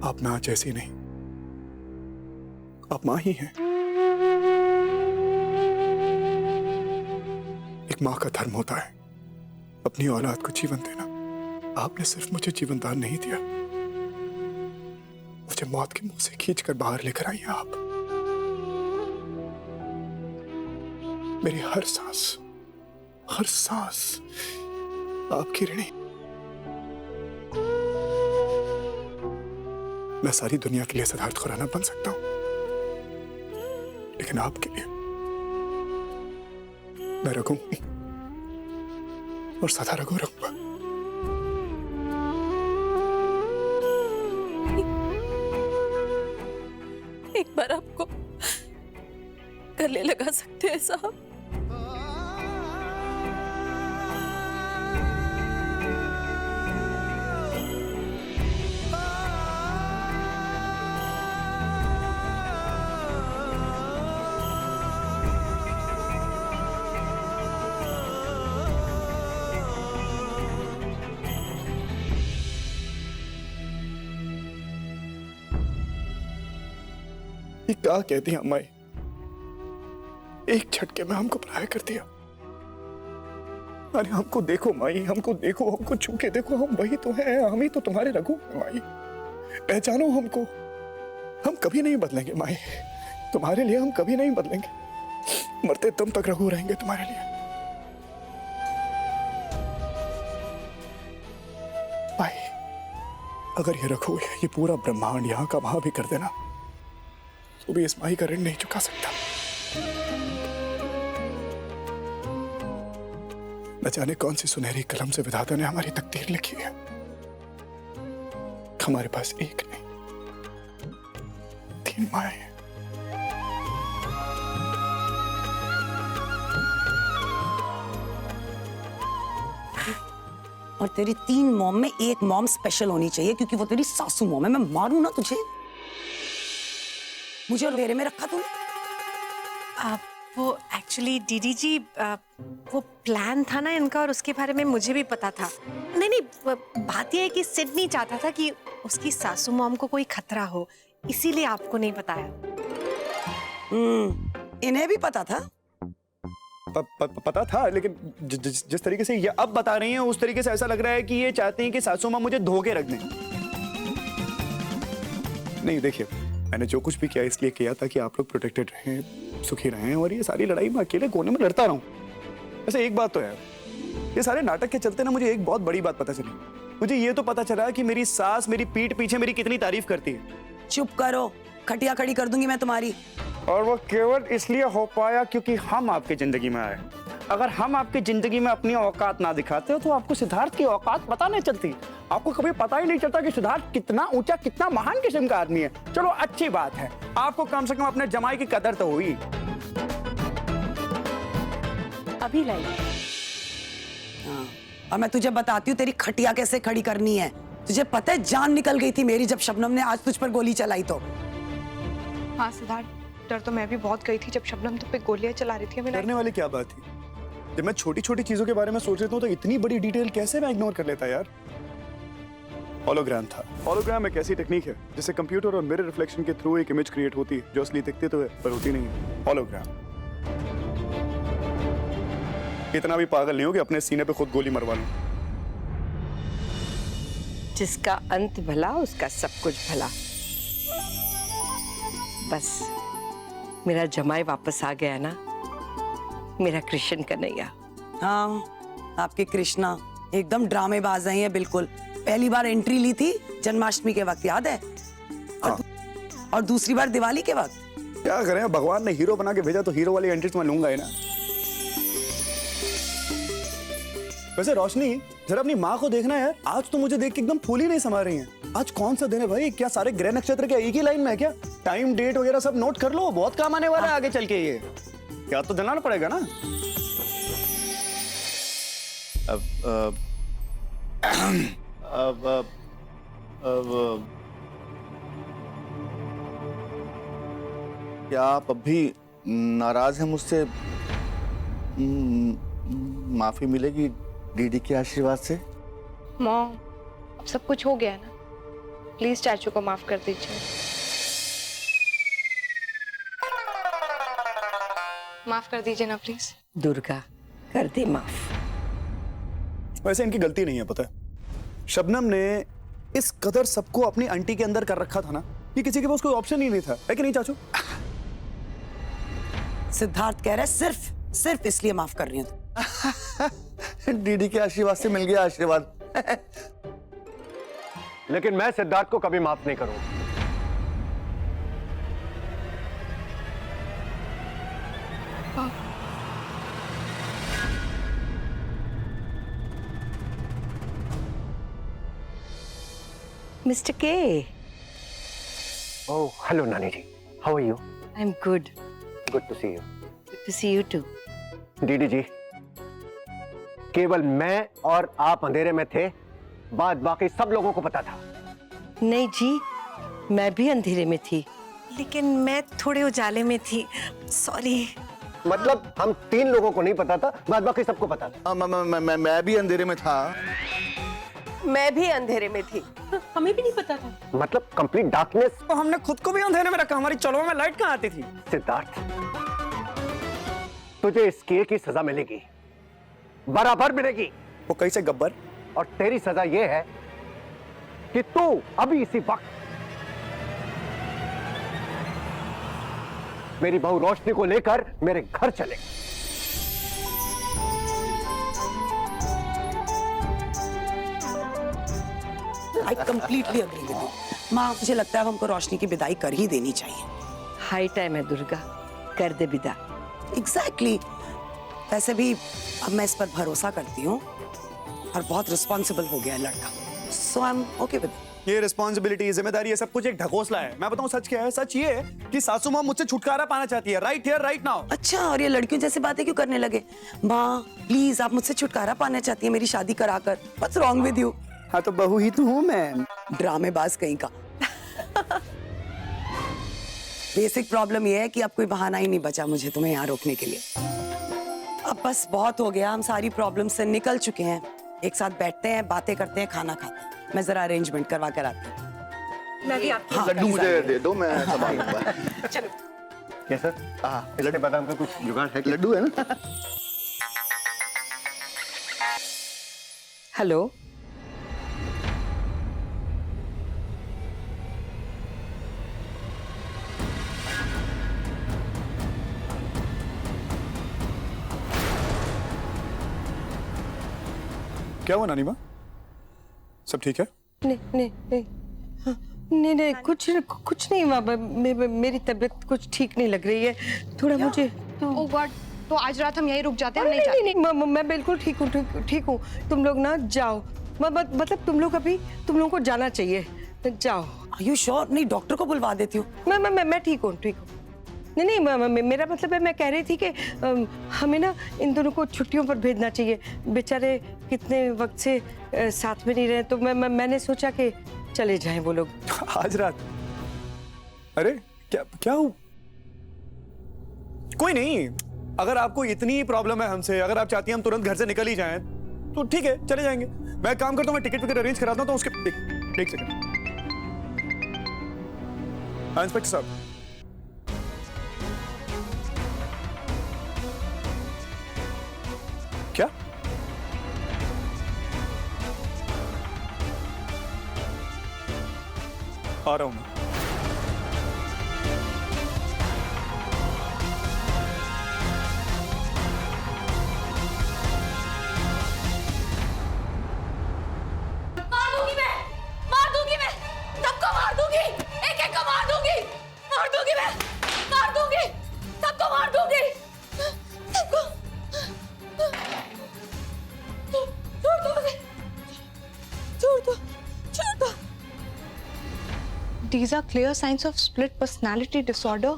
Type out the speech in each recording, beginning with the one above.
आप मां जैसी नहीं, आप मां ही हैं। एक मां का धर्म होता है अपनी औलाद को जीवन देना। आपने सिर्फ मुझे जीवन दान नहीं दिया, मुझे मौत के मुंह से खींचकर बाहर लेकर आई हैं आप। मेरी हर सांस आपकी ऋणी। मैं सारी दुनिया के लिए सिद्धार्थ खुराना बन सकता हूं, लेकिन आपके लिए मैं रघु और सदा रघु रहूंगा। एक बार आपको गले लगा सकते हैं साहब? ये क्या कहती हैं अम्माई? एक झटके में हमको पराया कर दिया। अरे हमको देखो माई, हमको देखो, हमको छू के देखो, हम वही तो हैं, हम ही तो तुम्हारे रघु हैं माई। पहचानो हमको, हम कभी नहीं बदलेंगे माई, तुम्हारे लिए हम कभी नहीं बदलेंगे, मरते दम तक रघु रहेंगे तुम्हारे लिए माई। अगर ये रघु है, ये पूरा ब्रह्मांड यहाँ का वहां भी कर देना, तो भी इस माई का ऋण नहीं चुका सकता। न जाने कौन सी सुनहरी कलम से विधाता ने हमारी तकदीर लिखी है। हमारे पास एक नहीं, 3 माएं हैं। और तेरी 3 मॉम में एक मॉम स्पेशल होनी चाहिए, क्योंकि वो तेरी सासू मॉम है। मैं मारूं ना तुझे, मुझे और घेरे में रखा तूने। वो एक्चुअली दीदी जी वो प्लान था ना इनका, और उसके बारे में मुझे भी पता था। नहीं, बात यह है कि सिड नहीं चाहता था कि उसकी सासू मॉम को कोई खतरा हो, इसीलिए आपको नहीं बताया। इन्हें भी पता था? पता था, लेकिन जिस तरीके से ये अब बता रही हैं, उस तरीके से ऐसा लग रहा है कि ये चाहती हैं कि सासू माँ मुझे धोखे रख दें। नहीं देखिए, मैंने जो कुछ भी किया इसलिए किया ताकि आप लोग प्रोटेक्टेड रहें, सुखी रहें, और ये सारी लड़ाई मैं अकेले कोने में लड़ता रहूं। वैसे एक बात तो है, ये सारे नाटक के चलते ना मुझे एक बहुत बड़ी बात पता चली। मुझे ये तो पता चला कि मेरी सास मेरी पीठ पीछे मेरी कितनी तारीफ करती है। चुप करो, खटिया खड़ी कर दूंगी मैं तुम्हारी। और वो केवल इसलिए हो पाया क्योंकि हम आपकी जिंदगी में आए। अगर हम आपकी जिंदगी में अपनी औकात ना दिखाते हो तो आपको सिद्धार्थ की औकात पता नहीं चलती। आपको कभी पता ही नहीं चलता कि सिद्धार्थ कितना ऊंचा, कितना महान किस्म का आदमी है। चलो अच्छी बात है, आपको कम से कम अपने जमाई की कदर तो हुई। अभी लाई। हाँ, और मैं तुझे बताती हूँ तेरी खटिया कैसे खड़ी करनी है। तुझे पता है जान निकल गई थी मेरी जब शबनम ने आज तुझ पर गोली चलाई तो। हाँ सिद्धार्थ, डर तो मैं भी बहुत गई थी जब शबनम तुम पे गोलियां चला रही थी। डरने वाली क्या बात थी? जब मैं छोटी छोटी चीजों के बारे में सोच लेता हूँ तो इतनी बड़ी डिटेल कैसे मैं इग्नोर कर लेता यार। होलोग्राम था। होलोग्राम एक ऐसी टेक्निक है जिससे कंप्यूटर और मिरर रिफ्लेक्शन के थ्रू एक इमेज क्रिएट होती है जो असली दिखती तो है पर होती नहीं है। होलोग्राम। इतना भी पागल नहीं हो कि अपने सीने पे खुद गोली मरवा लूं। जिसका अंत भला उसका सब कुछ भला। बस मेरा जमाई वापस आ गया ना, मेरा कृष्ण कन्हैया। हाँ, आपके कृष्णा एकदम ड्रामेबाज हैं ये बिल्कुल। पहली बार एंट्री ली थी जन्माष्टमी के वक्त, याद है? और दूसरी बार दिवाली के वक्त। क्या करें, भगवान ने हीरो बना के भेजा तो हीरो वाली एंट्री तो मैं लूंगा ही ना। वैसे रोशनी, जरा अपनी माँ को देखना यार, आज तो मुझे देख के एकदम फूल ही नहीं समा रही हैं। आज कौन सा दिन है भाई? क्या सारे ग्रह नक्षत्र के एक ही लाइन में है क्या? टाइम डेट वगैरह सब नोट कर लो, बहुत काम आने वाला है आगे चल के। ये क्या तो दिलाना पड़ेगा ना। क्या आप अब भी नाराज हैं मुझसे? माफी मिलेगी डीडी के आशीर्वाद से? मॉम, अब सब कुछ हो गया है ना, प्लीज चाचू को माफ कर दीजिए। माफ कर दीजिए ना प्लीज। दुर्गा, कर दे माफ। वैसे इनकी गलती नहीं है, पता है शबनम ने इस कदर सबको अपनी आंटी के अंदर कर रखा था ना कि किसी के पास कोई ऑप्शन ही नहीं था, है कि नहीं चाचू? सिद्धार्थ कह रहा है सिर्फ इसलिए माफ कर रही हूँ। डीडी के आशीर्वाद से मिल गया आशीर्वाद। लेकिन मैं सिद्धार्थ को कभी माफ नहीं करूंगा। मिस्टर के। ओह, हेलो नानी जी, how are you? I am good. Good to see you. Good to see you too. डीडी जी, केवल मैं और आप अंधेरे में थे, बात बाकी सब लोगों को पता था। नहीं जी, मैं भी अंधेरे में थी। लेकिन मैं थोड़े उजाले में थी, सॉरी। मतलब हम 3 लोगों को नहीं पता था, बात बाकी सबको पता था। मैं भी अंधेरे में था। मैं भी अंधेरे में थी। हमें भी नहीं पता था। मतलब कंप्लीट डार्कनेस। तो हमने खुद को भी अंधेरे में रखा, हमारी चलो में लाइट कहाँ आती थी? सिद्धार्थ, तुझे इस किए की सजा मिलेगी, बराबर मिलेगी। वो कैसे गब्बर? और तेरी सजा यह है कि तू अभी इसी वक्त मेरी बहू रोशनी को लेकर मेरे घर चले। I completely agree with you. माँ, मुझे लगता है अब हमको रोशनी की विदाई कर ही देनी चाहिए। हाई टाइम है दुर्गा, कर दे विदा। एग्जैक्टली। वैसे भी अब मैं इस पर भरोसा करती हूँ और बहुत रिस्पॉन्सिबल हो गया है लड़का। सो आई एम ओके विद। ये रिस्पॉन्सिबिलिटी, जिम्मेदारी, ये सब कुछ एक ढकोसला है। मैं बताऊं सच क्या है? सच ये है कि सासू माँ मुझसे छुटकारा पाना चाहती है, राइट हियर राइट नाउ। अच्छा, और ये लड़कियों जैसी बातें क्यों करने लगे? माँ प्लीज, आप मुझसे छुटकारा पाना चाहती है मेरी शादी कराकर। What's wrong with you? हाँ तो बहू ही तो हूँ मैं। ड्रामेबाज कहीं का। बेसिक प्रॉब्लम ये है कि अब कोई बहाना ही नहीं बचा मुझे तुम्हें यहाँ रोकने के लिए। अब बस बहुत हो गया, हम सारी प्रॉब्लम से निकल चुके हैं। एक साथ बैठते हैं, बातें करते हैं, खाना खाते हैं। मैं जरा अरेंजमेंट करवा कर आती हूँ। मैं भी आपकी हाँ, लड्डू मुझे दे दो, मैं संभालूंगा। चलो। क्या सर? लड्डू बादाम का कुछ जुगाड़ है? लड्डू है ना? हेलो, क्या हुआ नानी माँ? सब ठीक है? नहीं, हाँ, नहीं, कुछ नहीं माँ। मेरी तबीयत कुछ ठीक नहीं लग रही है, थोड़ा मुझे। ओह गॉड, तो आज रात हम यहीं रुक जाते हैं? नहीं, मैं बिल्कुल ठीक हूँ। तुम लोग ना जाओ, मतलब तुम लोगों को जाना चाहिए, जाओ। Are you sure? नहीं, डॉक्टर को बुलवा देती हूँ। मैं ठीक हूँ। नहीं, मेरा मतलब है, मैं कह रही थी कि हमें ना इन दोनों को छुट्टियों पर भेजना चाहिए। बेचारे कितने वक्त से साथ में नहीं रहे, तो मैंने सोचा कि चले जाएं वो लोग आज रात? अरे क्या हो? कोई नहीं, अगर आपको इतनी प्रॉब्लम है हमसे, अगर आप चाहती हैं हम तुरंत घर से निकल ही जाएं, तो ठीक है, चले जाएंगे। मैं काम करता हूँ, मैं टिकट अरेंज कराता हूँ, तो उसके एक सेकंड। इंस्पेक्टर साहब, क्या? आ रहा हूं मैं। मार दूंगी मैं, सबको मार दूंगी, एक को मार दूंगी मैं, मार दूंगी, सबको मार दूंगी, सबको। छोड़ दो। These are clear signs of split personality disorder.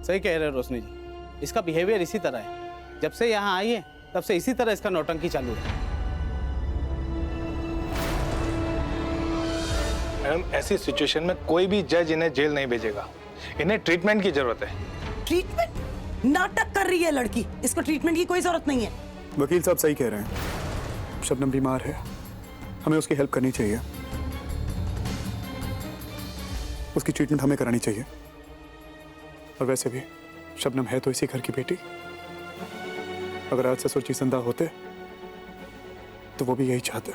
सही कह रहे हो रोशनी जी, इसका बिहेवियर इसी तरह है। जब से यहाँ आई है तब से इसी तरह इसका नौटंकी चालू है। मैडम, ऐसी सिचुएशन में कोई भी जज इन्हें जेल नहीं भेजेगा, इन्हें ट्रीटमेंट की जरूरत है। ट्रीटमेंट? नाटक कर रही है लड़की, इसको ट्रीटमेंट की कोई जरूरत नहीं है। वकील साहब सही कह रहे हैं, शबनम बीमार है, हमें उसकी हेल्प करनी चाहिए। उसकी ट्रीटमेंट हमें करानी चाहिए। और वैसे भी शबनम है तो इसी घर की बेटी। अगर आज ससुर जी जिंदा होते तो वो भी यही चाहते।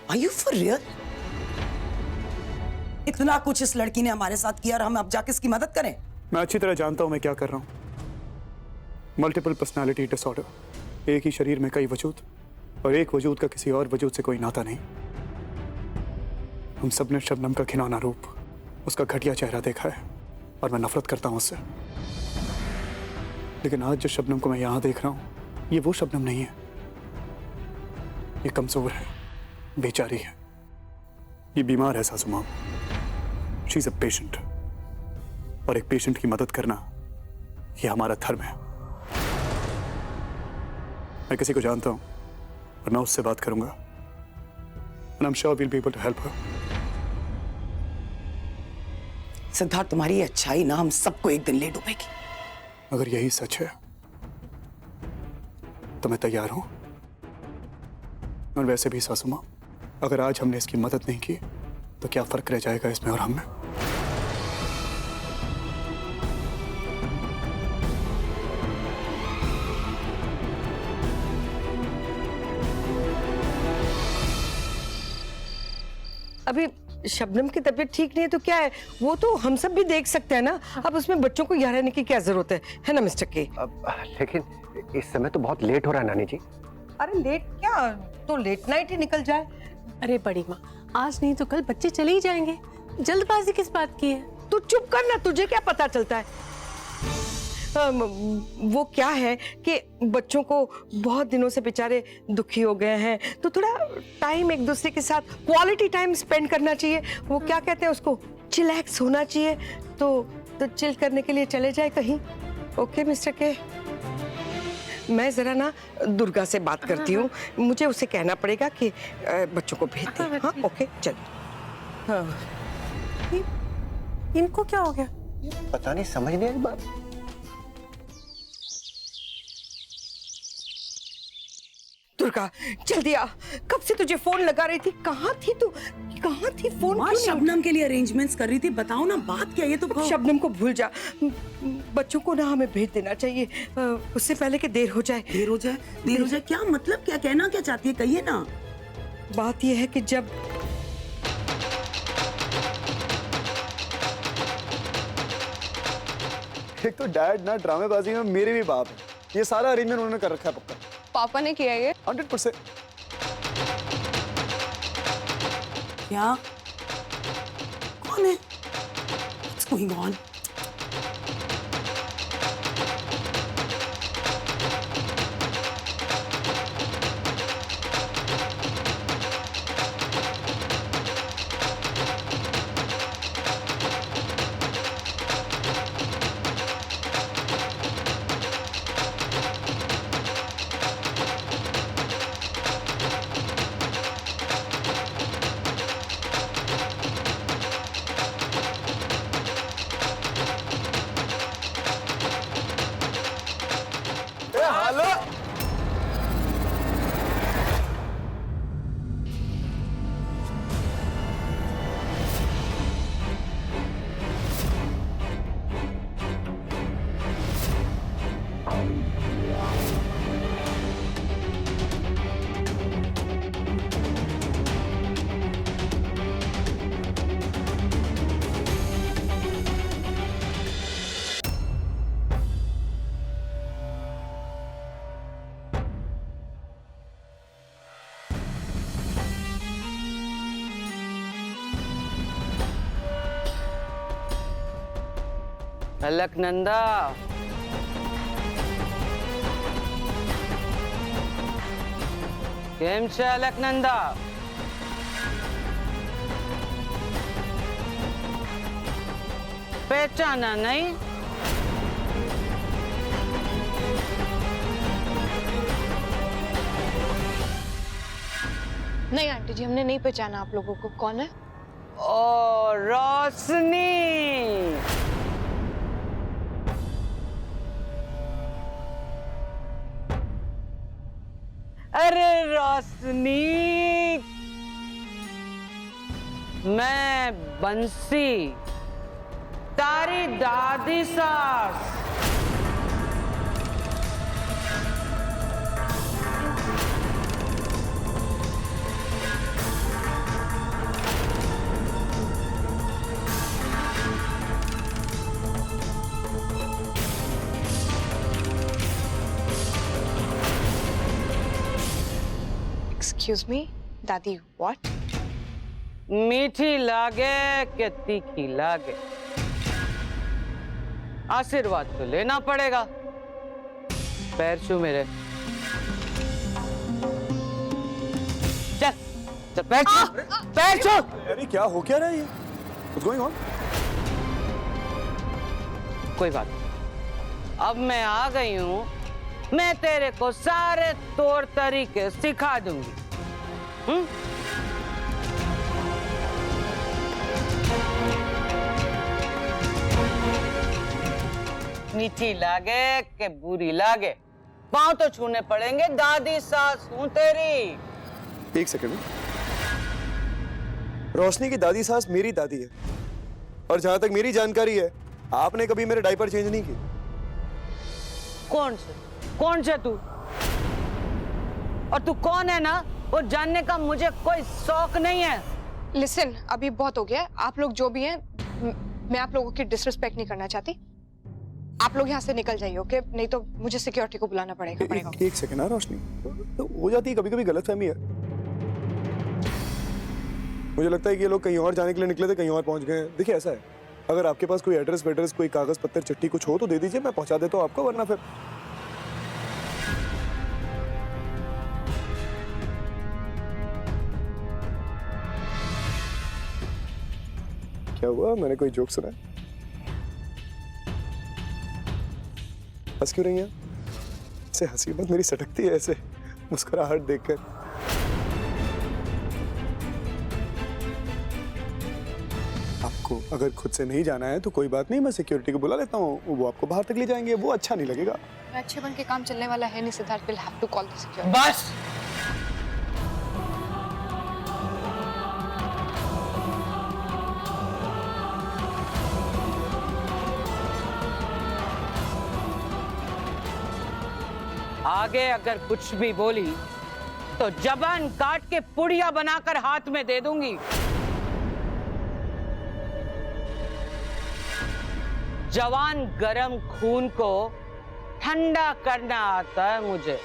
Are you for real? इतना कुछ इस लड़की ने हमारे साथ किया और हम अब जाके इसकी मदद करें? मैं अच्छी तरह जानता हूं मैं क्या कर रहा हूं। मल्टीपल पर्सनालिटी डिसऑर्डर, एक ही शरीर में कई वजूद, और एक वजूद का किसी और वजूद से कोई नाता नहीं। हम सब ने शबनम का घिनौना रूप, उसका घटिया चेहरा देखा है और मैं नफरत करता हूं उससे। लेकिन आज जिस शबनम को मैं यहां देख रहा हूं, ये वो शबनम नहीं है। ये कमजोर है, बेचारी है, ये बीमार है सासू माँ। शी इज अ पेशेंट, और एक पेशेंट की मदद करना ये हमारा धर्म है। मैं किसी को जानता हूं और मैं उससे बात करूंगा, and I'm sure we'll be able to help her. Siddharth, तुम्हारी ये अच्छाई ना हम सबको एक दिन ले डूबेगी। अगर यही सच है तो मैं तैयार हूं। और वैसे भी सासू माँ, अगर आज हमने इसकी मदद नहीं की तो क्या फर्क रह जाएगा इसमें और हम में? अभी शबनम की तबीयत ठीक नहीं है तो क्या है, वो तो हम सब भी देख सकते हैं ना। अब उसमें बच्चों को यहाँ रहने की क्या जरूरत है ना मिस्टर के? लेकिन इस समय तो बहुत लेट हो रहा है नानी जी। अरे लेट क्या, तो लेट नाइट ही निकल जाए। अरे बड़ी माँ, आज नहीं तो कल बच्चे चले ही जाएंगे, जल्दबाजी किस बात की है? तू चुप कर ना, तुझे क्या पता चलता है? वो क्या है कि बच्चों को बहुत दिनों से बेचारे दुखी हो गए हैं, तो थोड़ा टाइम एक दूसरे के साथ क्वालिटी टाइम स्पेंड करना चाहिए। वो क्या कहते हैं उसको, चिलैक्स होना चाहिए। तो चिल करने के लिए चले जाए कहीं। ओके मिस्टर के, मैं जरा ना दुर्गा से बात करती हूँ, मुझे उसे कहना पड़ेगा कि बच्चों को भेज दे। हाँ ओके चल। हाँ इनको क्या हो गया? पता नहीं, समझ नहीं आई बात। दुर्गा जल्दी आ, कब से तुझे फोन लगा रही थी, कहाँ थी तू, कहाँ थी? फोन माँ शबनम के लिए अरेंजमेंट्स कर रही थी, बताओ ना बात क्या है? ये तो कहो। शबनम को भूल जा, बच्चों को ना हमें भेज देना चाहिए उससे पहले कि देर हो जाए। देर हो जाए? देर हो जाए क्या मतलब, क्या कहना क्या चाहती है, कहिए ना। बात यह है कि जब एक तो डैड ना ड्रामेबाजी में मेरे भी बाप है। ये सारा अरेंजमेंट उन्होंने कर रखा है पक्का। पापा ने किया ये? 100%। क्या? कौन है? What's going on? अलकनंदा, केम छे अलकनंदा? पहचाना नहीं? नहीं आंटी जी, हमने नहीं पहचाना आप लोगों को। कौन है? ओ रोशनी। अरे रोशनी, मैं बंसी। तारी दादी सास। एक्सक्यूज मी दादी, व्हाट? मीठी लागे कि तीखी लागे, आशीर्वाद तो लेना पड़ेगा। पैर छू मेरे, चल चल, पैर छू, पैर छू। अरे क्या हो क्या रहा है ये? What's going on? कोई बात नहीं। अब मैं आ गई हूं, मैं तेरे को सारे तौर तरीके सिखा दूंगी। मीठी लागे कि बुरी लागे, पांव तो छूने पड़ेंगे। दादी सास हूं तेरी। एक सेकंड। रोशनी की दादी सास मेरी दादी है, और जहां तक मेरी जानकारी है आपने कभी मेरे डायपर चेंज नहीं किए। कौन से तू? और तू कौन है ना, वो जानने का मुझे कोई शौक नहीं है। लिसन, अभी बहुत हो गया। आप लोग जो भी हैं, मैं आप लोगों की डिसरिस्पेक्ट नहीं करना चाहती। आप लोग यहाँ से निकल जाइए, ओके? नहीं तो मुझे सिक्योरिटी को बुलाना पड़ेगा। एक सेकंड ना रोशनी, तो हो जाती है कभी कभी गलतफहमी है। मुझे लगता है कि ये लोग कहीं और जाने के लिए निकले थे, कहीं और पहुंच गए हैं। देखिए ऐसा है, अगर आपके पास कोई एड्रेस वेड्रेस, कोई कागज पत्तर चिट्ठी कुछ हो तो दे दीजिए, मैं पहुंचा देता हूँ आपको, वरना फिर क्या हुआ? मैंने कोई जोक सुना? हंस क्यों रही हैं? ऐसे हंसी मत, मेरी सटकती है ऐसे मुस्कुराहट देखकर। आपको अगर खुद से नहीं जाना है तो कोई बात नहीं, मैं सिक्योरिटी को बुला लेता हूँ, वो आपको बाहर तक ले जाएंगे। वो अच्छा नहीं लगेगा। अच्छे बन के काम चलने वाला है नहीं Siddharth, will have to call the security. बस आगे अगर कुछ भी बोली तो जबान काट के पुड़िया बनाकर हाथ में दे दूंगी। जवान गरम खून को ठंडा करना आता है मुझे।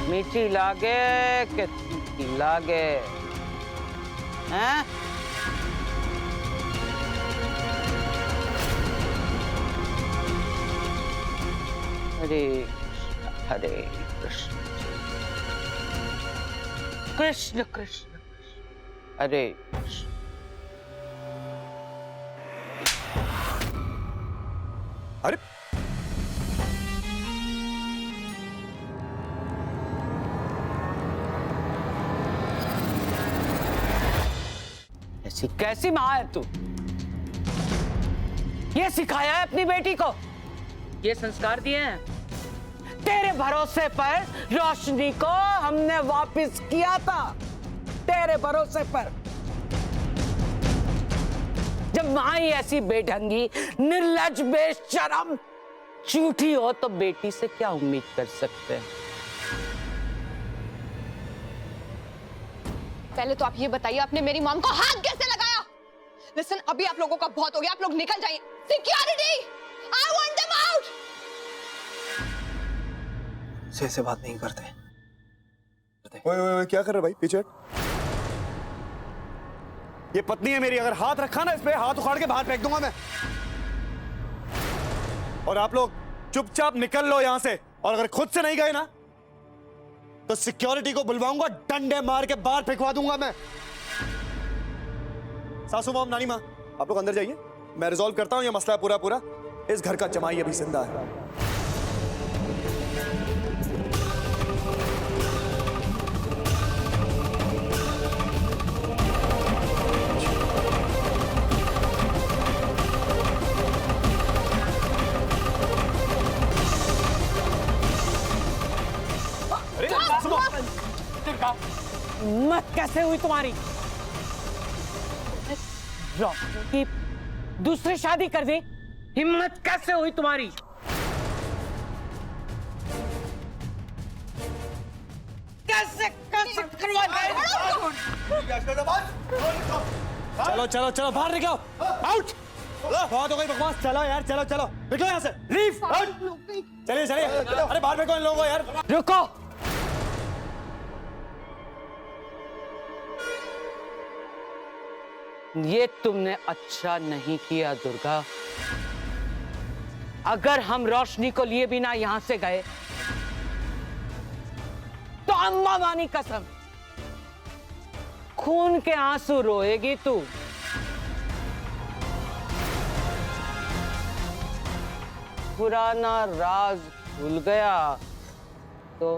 मीठी लागे कि तीखी लागे, हैं? हरे हरे कृष्ण कृष्ण कृष्ण हरे कृष्ण। अरे ऐसी कैसी माँ है तू? ये सिखाया है अपनी बेटी को, ये संस्कार दिए हैं। तेरे भरोसे पर रोशनी को हमने वापस किया था, तेरे भरोसे पर। जब मां ही ऐसी बेढंगी, निर्लज्ज, बेशरम, झूठी हो तो बेटी से क्या उम्मीद कर सकते हैं? पहले तो आप ये बताइए, आपने मेरी मॉम को हाथ कैसे लगाया? लिसन, अभी आप लोगों का बहुत हो गया, आप लोग निकल जाइए। Security, I want them out. से बात नहीं करते। ओए, क्या कर रहे भाई? पीछे हट। ये पत्नी है मेरी, अगर हाथ रखा ना इस पे, हाथ उखाड़ के बाहर फेंक दूंगा मैं। और आप लोग चुपचाप निकल लो यहां से, और अगर खुद से नहीं गए ना तो सिक्योरिटी को बुलवाऊंगा, डंडे मार के बाहर फेंकवा दूंगा मैं। सासू मॉम, नानी माँ, आप लोग अंदर जाइए, मैं रिजॉल्व करता हूं ये मसला पूरा। इस घर का जमाई अभी जिंदा है। अरे कैसे हुई तुम्हारी? रोशनी की दूसरी शादी कर दी, हिम्मत कैसे हुई तुम्हारी? कैसे कैसे करवा दे? चलो चलो चलो बाहर निकलो, आउट। बहुत हो गई बकवास, चलो यार, चलो चलो निकलो यहाँ से, लीव आउट। चलिए चलिए, अरे बाहर फेंको इन लोगों को यार। रुको, ये तुमने अच्छा नहीं किया दुर्गा। अगर हम रोशनी को लिए बिना यहां से गए तो अम्मा मानी कसम खून के आंसू रोएगी तू। पुराना राज भूल गया तो